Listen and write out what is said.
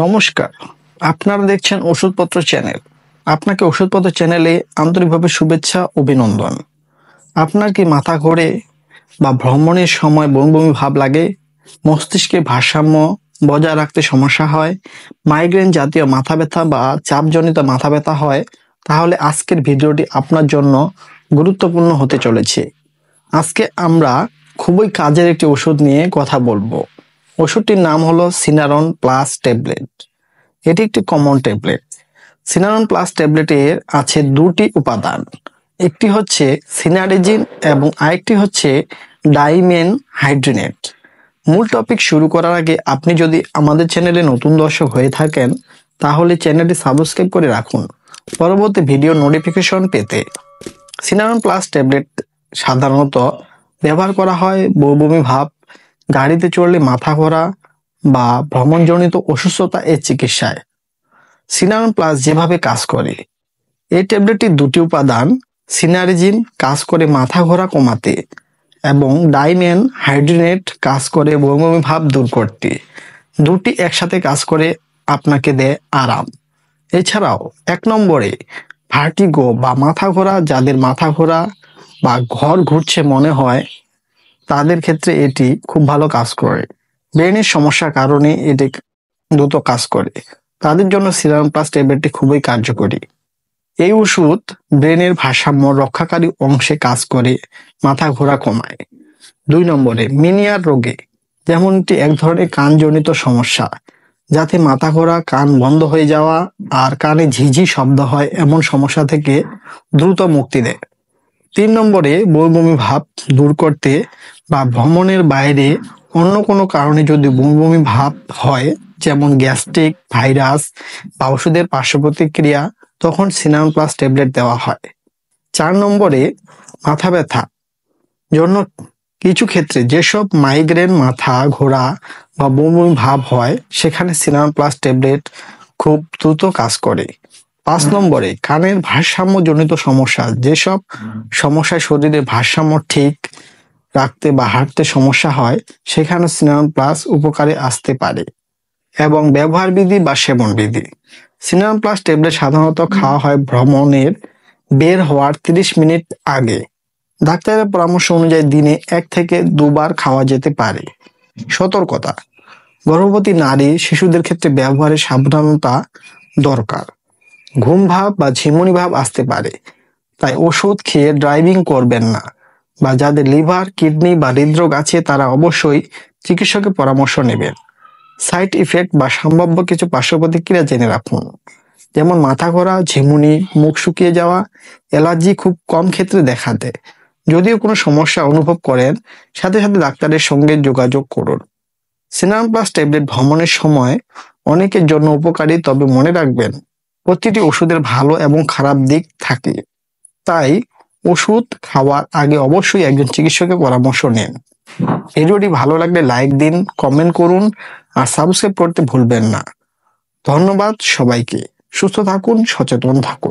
নমস্কার, আপনারা দেখছেন ওষুধপত্র চ্যানেল। আপনাকে ওষুধপত্র চ্যানেলে আন্তরিকভাবে শুভেচ্ছা, অভিনন্দন। আপনার কি মাথা ঘোরে বা ভ্রমণের সময় বমি বমি ভাব লাগে, মস্তিষ্কে ভারসাম্য বজায় রাখতে সমস্যা হয়, মাইগ্রেন জাতীয় মাথা ব্যথা বা চাপজনিত মাথা ব্যথা হয়, তাহলে আজকের ভিডিওটি আপনার জন্য গুরুত্বপূর্ণ হতে চলেছে। আজকে আমরা খুবই কাজের একটি ওষুধ নিয়ে কথা বলবো। ওষুধটির নাম হলো সিনারন প্লাস ট্যাবলেট। এটি একটি কমন ট্যাবলেট। সিনারন প্লাস ট্যাবলেটের আছে দুটি উপাদান, একটি হচ্ছে সিনারেজিন এবং আরেকটি হচ্ছে ডাইমেন হাইড্রেনেট। মূল টপিক শুরু করার আগে আপনি যদি আমাদের চ্যানেলে নতুন দর্শক হয়ে থাকেন তাহলে চ্যানেলটি সাবস্ক্রাইব করে রাখুন পরবর্তী ভিডিও নোটিফিকেশন পেতে। সিনারন প্লাস ট্যাবলেট সাধারণত ব্যবহার করা হয় বমি ভাব, গাড়িতে চড়লে মাথা ঘোরা বা ভ্রমণজনিত অসুস্থতা এর চিকিৎসায়। সিনারন প্লাস যেভাবে কাজ করে, এই ট্যাবলেটটির দুটি উপাদান, সিনারেজিন কাজ করে মাথা ঘোরা কমাতে এবং ডাইমেন হাইড্রেনেট কাজ করে বমি ভাব দূর করতে। দুটি একসাথে কাজ করে আপনাকে দেয় আরাম। এছাড়াও 1 নম্বরে ভার্টিগো বা মাথা ঘোরা, যাদের মাথা ঘোরা বা ঘর ঘুরছে মনে হয় তাদের ক্ষেত্রে এটি খুব ভালো কাজ করে। ব্রেনের সমস্যার কারণে এটি দ্রুত কাজ করে, তাদের জন্য সিনারন প্লাস ট্যাবলেটটি খুবই কার্যকরী। এই ওষুধ ব্রেনের ভারসাম্য রক্ষাকারী অংশে কাজ করে মাথা ঘোরা কমায়। 2 নম্বরে মিনিয়ার রোগে, যেমনটি এক ধরনের কানজনিত সমস্যা, যাতে মাথা ঘোরা, কান বন্ধ হয়ে যাওয়া আর কানে ঝিঝি শব্দ হয়, এমন সমস্যা থেকে দ্রুত মুক্তি দেয়। 3 নম্বরে বমি ভাব দূর করতে বা ভ্রমণের বাইরে অন্য কোনো কারণে যদি বমি ভাব হয়, যেমন গ্যাস্ট্রিক, ভাইরাস বা ওষুধের পার্শ্ব প্রতিক্রিয়া, তখন সিনারন প্লাস ট্যাবলেট দেওয়া হয়। 4 নম্বরে মাথা ব্যথা জন্য কিছু ক্ষেত্রে যেসব মাইগ্রেন, মাথা ঘোরা বা বমি ভাব হয়, সেখানে সিনারন প্লাস ট্যাবলেট খুব দ্রুত কাজ করে। 5 নম্বরে কানের ভারসাম্যজনিত সমস্যা, যেসব সমস্যায় শরীরের ভারসাম্য ঠিক রাখতে বা হাঁটতে সমস্যা হয়, সেখানে সিনারন প্লাস উপকারে আসতে পারে। এবং ব্যবহার বিধি বা সেবন বিধি, সিনারন প্লাস ট্যাবলেট সাধারণত খাওয়া হয় ভ্রমণের বের হওয়ার 30 মিনিট আগে। ডাক্তারের পরামর্শ অনুযায়ী দিনে 1 থেকে 2 বার খাওয়া যেতে পারে। সতর্কতা, গর্ভবতী নারী, শিশুদের ক্ষেত্রে ব্যবহারে সাবধানতা দরকার। ঘুম ভাব বা ঝিমুনি ভাব আসতে পারে, তাই ওষুধ খেয়ে ড্রাইভিং করবেন না। বা যাদের লিভার, কিডনি বা হৃদরোগ আছে তারা অবশ্যই চিকিৎসকের পরামর্শ নেবেন। সাইড ইফেক্ট বা সম্ভাব্য কিছু পার্শ্ব প্রতিক্রিয়া জেনে রাখুন, যেমন মাথা ঘোরা, ঝিমুনি, মুখ শুকিয়ে যাওয়া, অ্যালার্জি খুব কম ক্ষেত্রে দেখা দেয়। যদিও কোনো সমস্যা অনুভব করেন, সাথে সাথে ডাক্তারের সঙ্গে যোগাযোগ করুন। সিনারন প্লাস ট্যাবলেট ভ্রমণের সময় অনেকের জন্য উপকারী, তবে মনে রাখবেন প্রতিটি ওষুধের ভালো এবং খারাপ দিক থাকে, তাই ওষুধ খাওয়ার আগে অবশ্যই একজন চিকিৎসকের পরামর্শ নিন। ভিডিওটি ভালো লাগলে লাইক দিন, কমেন্ট করুন আর সাবস্ক্রাইব করতে ভুলবেন না। ধন্যবাদ সবাইকে। সুস্থ থাকুন, সচেতন থাকুন।